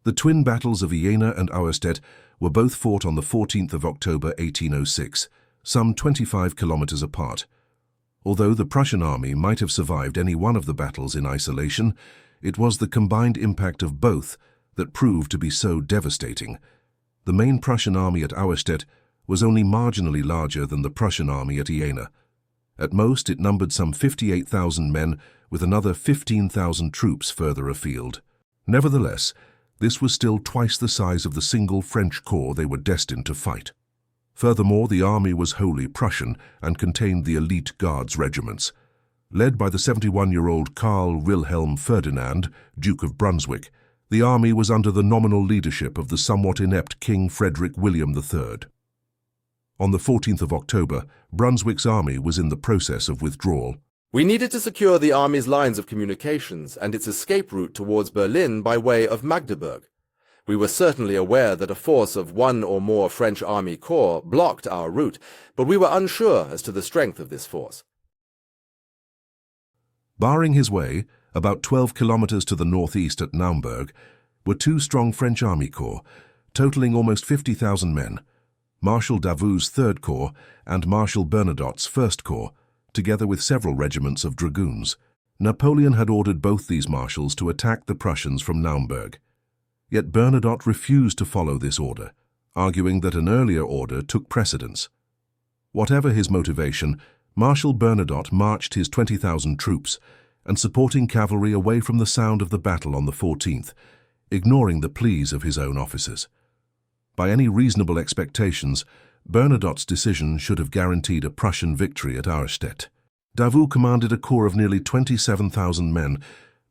The twin battles of Jena and Auerstedt were both fought on the 14th of October 1806, some 25 kilometers apart. Although the Prussian army might have survived any one of the battles in isolation, it was the combined impact of both that proved to be so devastating. The main Prussian army at Auerstedt was only marginally larger than the Prussian army at Jena. At most, it numbered some 58,000 men, with another 15,000 troops further afield. Nevertheless, this was still twice the size of the single French corps they were destined to fight. Furthermore, the army was wholly Prussian and contained the elite Guards regiments. Led by the 71-year-old Karl Wilhelm Ferdinand, Duke of Brunswick, the army was under the nominal leadership of the somewhat inept King Frederick William III. On the 14th of October, Brunswick's army was in the process of withdrawal. We needed to secure the army's lines of communications and its escape route towards Berlin by way of Magdeburg. We were certainly aware that a force of one or more French army corps blocked our route, but we were unsure as to the strength of this force. Barring his way, about 12 kilometers to the northeast at Naumburg, were two strong French army corps, totaling almost 50,000 men, Marshal Davout's Third Corps and Marshal Bernadotte's First Corps, together with several regiments of dragoons. Napoleon had ordered both these marshals to attack the Prussians from Naumburg. Yet Bernadotte refused to follow this order, arguing that an earlier order took precedence. Whatever his motivation, Marshal Bernadotte marched his 20,000 troops and supporting cavalry away from the sound of the battle on the 14th, ignoring the pleas of his own officers. By any reasonable expectations, Bernadotte's decision should have guaranteed a Prussian victory at Auerstedt. Davout commanded a corps of nearly 27,000 men,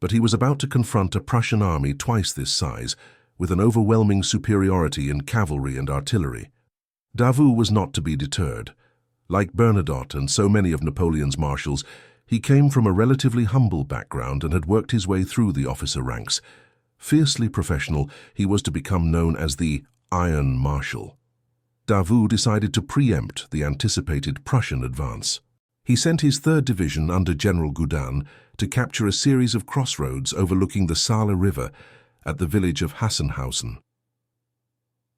but he was about to confront a Prussian army twice this size, with an overwhelming superiority in cavalry and artillery. Davout was not to be deterred. Like Bernadotte and so many of Napoleon's marshals, he came from a relatively humble background and had worked his way through the officer ranks. Fiercely professional, he was to become known as the Iron Marshal. Davout decided to preempt the anticipated Prussian advance. He sent his 3rd Division under General Gudin to capture a series of crossroads overlooking the Saale River at the village of Hassenhausen.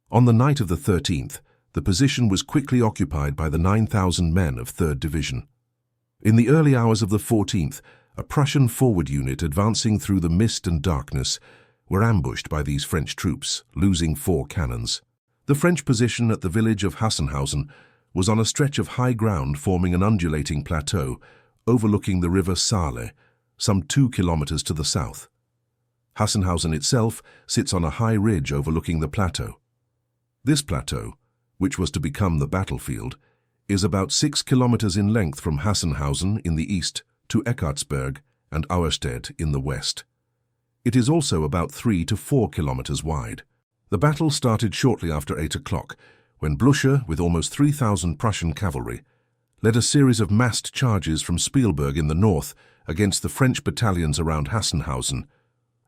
On the night of the 13th, the position was quickly occupied by the 9,000 men of 3rd Division. In the early hours of the 14th, a Prussian forward unit advancing through the mist and darkness were ambushed by these French troops, losing 4 cannons. The French position at the village of Hassenhausen was on a stretch of high ground forming an undulating plateau overlooking the river Saale, some 2 kilometers to the south. Hassenhausen itself sits on a high ridge overlooking the plateau. This plateau, which was to become the battlefield, is about 6 kilometers in length from Hassenhausen in the east to Eckartsberg and Auerstädt in the west. It is also about 3 to 4 kilometers wide. The battle started shortly after 8 o'clock, when Blücher, with almost 3,000 Prussian cavalry, led a series of massed charges from Spielberg in the north against the French battalions around Hassenhausen.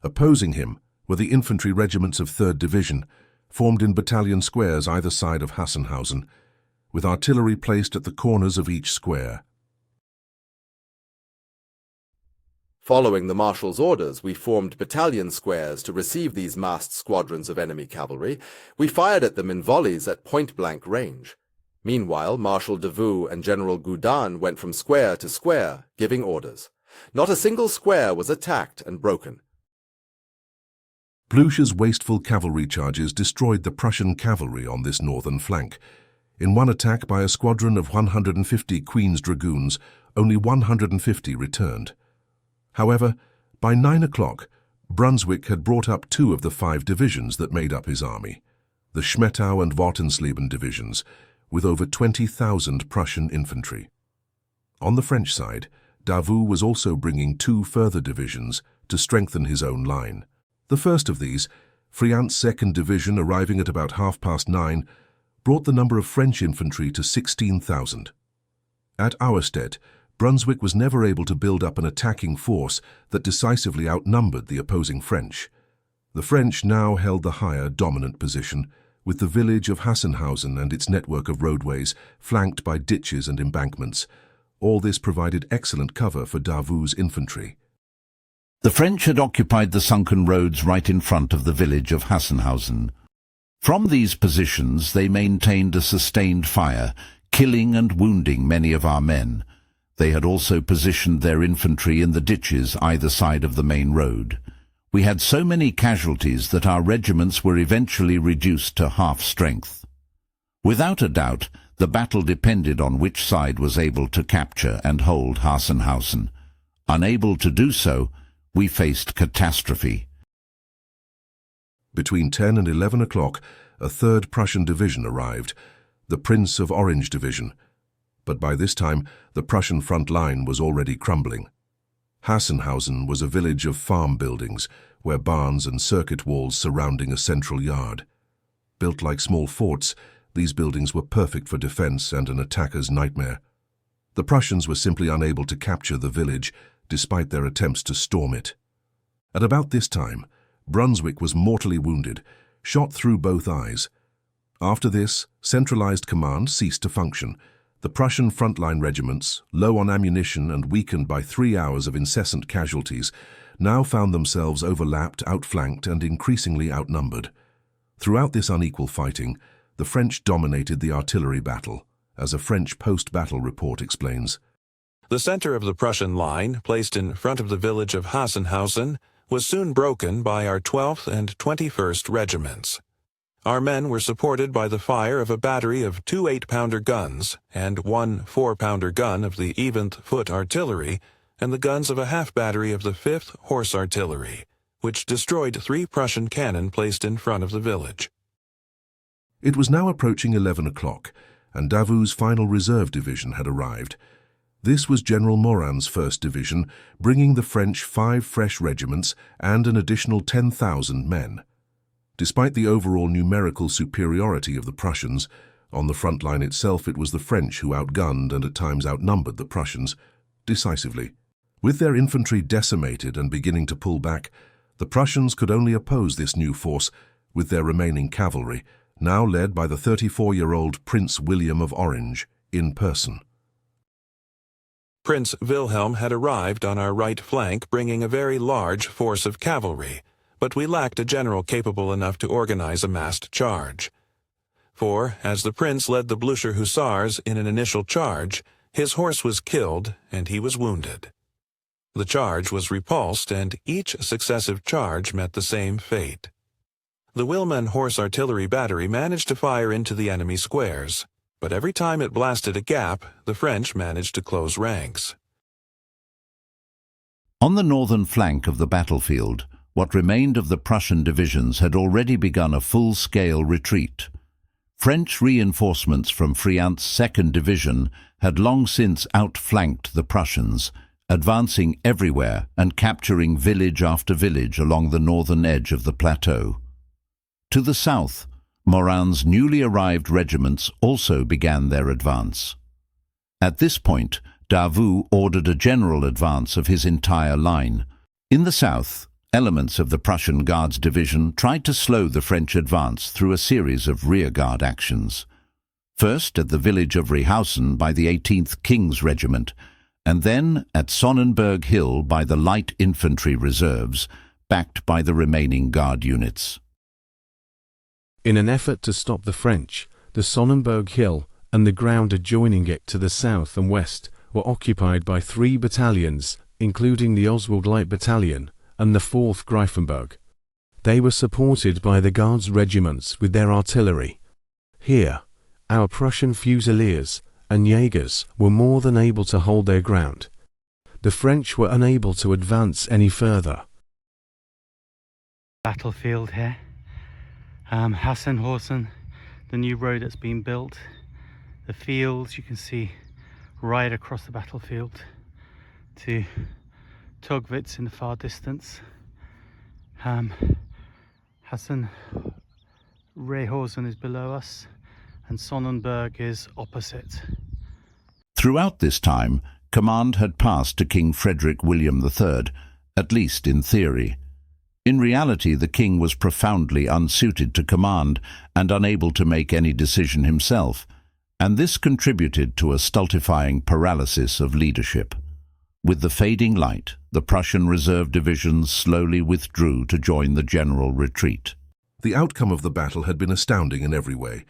Opposing him were the infantry regiments of 3rd Division, formed in battalion squares either side of Hassenhausen, with artillery placed at the corners of each square. Following the Marshal's orders, we formed battalion squares to receive these massed squadrons of enemy cavalry. We fired at them in volleys at point-blank range. Meanwhile, Marshal Davout and General Gudin went from square to square, giving orders. Not a single square was attacked and broken. Blücher's wasteful cavalry charges destroyed the Prussian cavalry on this northern flank. In one attack by a squadron of 150 Queen's Dragoons, only 150 returned. However, by 9 o'clock, Brunswick had brought up 2 of the 5 divisions that made up his army, the Schmettau and Wartensleben divisions, with over 20,000 Prussian infantry. On the French side, Davout was also bringing 2 further divisions to strengthen his own line. The first of these, Friant's 2nd Division, arriving at about 9:30, brought the number of French infantry to 16,000. At Auerstedt, Brunswick was never able to build up an attacking force that decisively outnumbered the opposing French. The French now held the higher, dominant position, with the village of Hassenhausen and its network of roadways flanked by ditches and embankments. All this provided excellent cover for Davout's infantry. The French had occupied the sunken roads right in front of the village of Hassenhausen. From these positions they maintained a sustained fire, killing and wounding many of our men. They had also positioned their infantry in the ditches either side of the main road. We had so many casualties that our regiments were eventually reduced to half strength. Without a doubt, the battle depended on which side was able to capture and hold Hassenhausen. Unable to do so, we faced catastrophe. Between 10 and 11 o'clock, a 3rd Prussian division arrived, the Prince of Orange Division. But by this time, the Prussian front line was already crumbling. Hassenhausen was a village of farm buildings, where barns and circuit walls surrounding a central yard. Built like small forts, these buildings were perfect for defense and an attacker's nightmare. The Prussians were simply unable to capture the village, despite their attempts to storm it. At about this time, Brunswick was mortally wounded, shot through both eyes. After this, centralized command ceased to function. The Prussian frontline regiments, low on ammunition and weakened by 3 hours of incessant casualties, now found themselves overlapped, outflanked, and increasingly outnumbered. Throughout this unequal fighting, the French dominated the artillery battle, as a French post-battle report explains. The center of the Prussian line, placed in front of the village of Hassenhausen, was soon broken by our 12th and 21st regiments. Our men were supported by the fire of a battery of 2 8-pounder guns and 1 4-pounder gun of the 11th Foot Artillery and the guns of a half-battery of the 5th Horse Artillery, which destroyed 3 Prussian cannon placed in front of the village. It was now approaching 11 o'clock, and Davout's final reserve division had arrived. This was General Moran's 1st Division, bringing the French 5 fresh regiments and an additional 10,000 men. Despite the overall numerical superiority of the Prussians, on the front line itself it was the French who outgunned and at times outnumbered the Prussians, decisively. With their infantry decimated and beginning to pull back, the Prussians could only oppose this new force with their remaining cavalry, now led by the 34-year-old Prince William of Orange, in person. Prince Wilhelm had arrived on our right flank bringing a very large force of cavalry, but we lacked a general capable enough to organize a massed charge. For, as the prince led the Blucher Hussars in an initial charge, his horse was killed and he was wounded. The charge was repulsed and each successive charge met the same fate. The Willmann Horse Artillery Battery managed to fire into the enemy squares, but every time it blasted a gap, the French managed to close ranks. On the northern flank of the battlefield, what remained of the Prussian divisions had already begun a full-scale retreat. French reinforcements from Friant's 2nd Division had long since outflanked the Prussians, advancing everywhere and capturing village after village along the northern edge of the plateau. To the south, Moran's newly arrived regiments also began their advance. At this point, Davout ordered a general advance of his entire line. In the south, elements of the Prussian Guards Division tried to slow the French advance through a series of rearguard actions. First at the village of Rehausen by the 18th King's Regiment, and then at Sonnenberg Hill by the Light Infantry Reserves, backed by the remaining Guard units. In an effort to stop the French, the Sonnenberg Hill and the ground adjoining it to the south and west were occupied by 3 battalions, including the Oswald Light Battalion and the 4th Greifenberg. They were supported by the Guards regiments with their artillery. Here, our Prussian Fusiliers and Jägers were more than able to hold their ground. The French were unable to advance any further. Battlefield here. Hassenhausen, the new road that's been built. The fields you can see right across the battlefield to Togwitz in the far distance. Rehausen is below us and Sonnenberg is opposite. Throughout this time, command had passed to King Frederick William III, at least in theory. In reality, the king was profoundly unsuited to command and unable to make any decision himself, and this contributed to a stultifying paralysis of leadership. With the fading light, the Prussian reserve divisions slowly withdrew to join the general retreat. The outcome of the battle had been astounding in every way.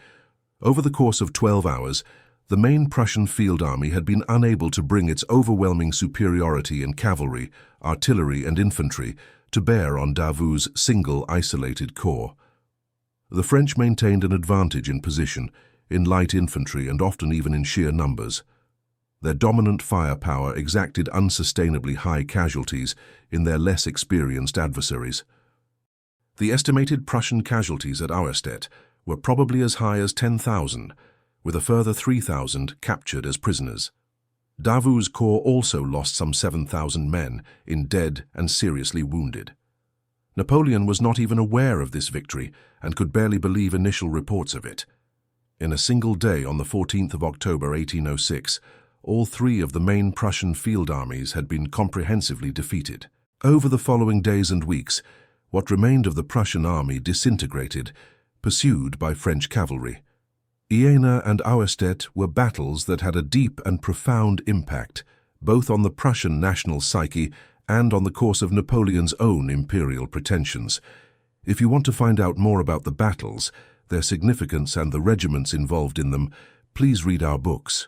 Over the course of 12 hours, the main Prussian field army had been unable to bring its overwhelming superiority in cavalry, artillery and infantry to bear on Davout's single isolated corps. The French maintained an advantage in position, in light infantry and often even in sheer numbers. Their dominant firepower exacted unsustainably high casualties in their less experienced adversaries. The estimated Prussian casualties at Auerstedt were probably as high as 10,000, with a further 3,000 captured as prisoners. Davout's corps also lost some 7,000 men in dead and seriously wounded. Napoleon was not even aware of this victory and could barely believe initial reports of it. In a single day on the 14th of October 1806, all three of the main Prussian field armies had been comprehensively defeated. Over the following days and weeks, what remained of the Prussian army disintegrated, pursued by French cavalry. Jena and Auerstedt were battles that had a deep and profound impact, both on the Prussian national psyche and on the course of Napoleon's own imperial pretensions. If you want to find out more about the battles, their significance and the regiments involved in them, please read our books.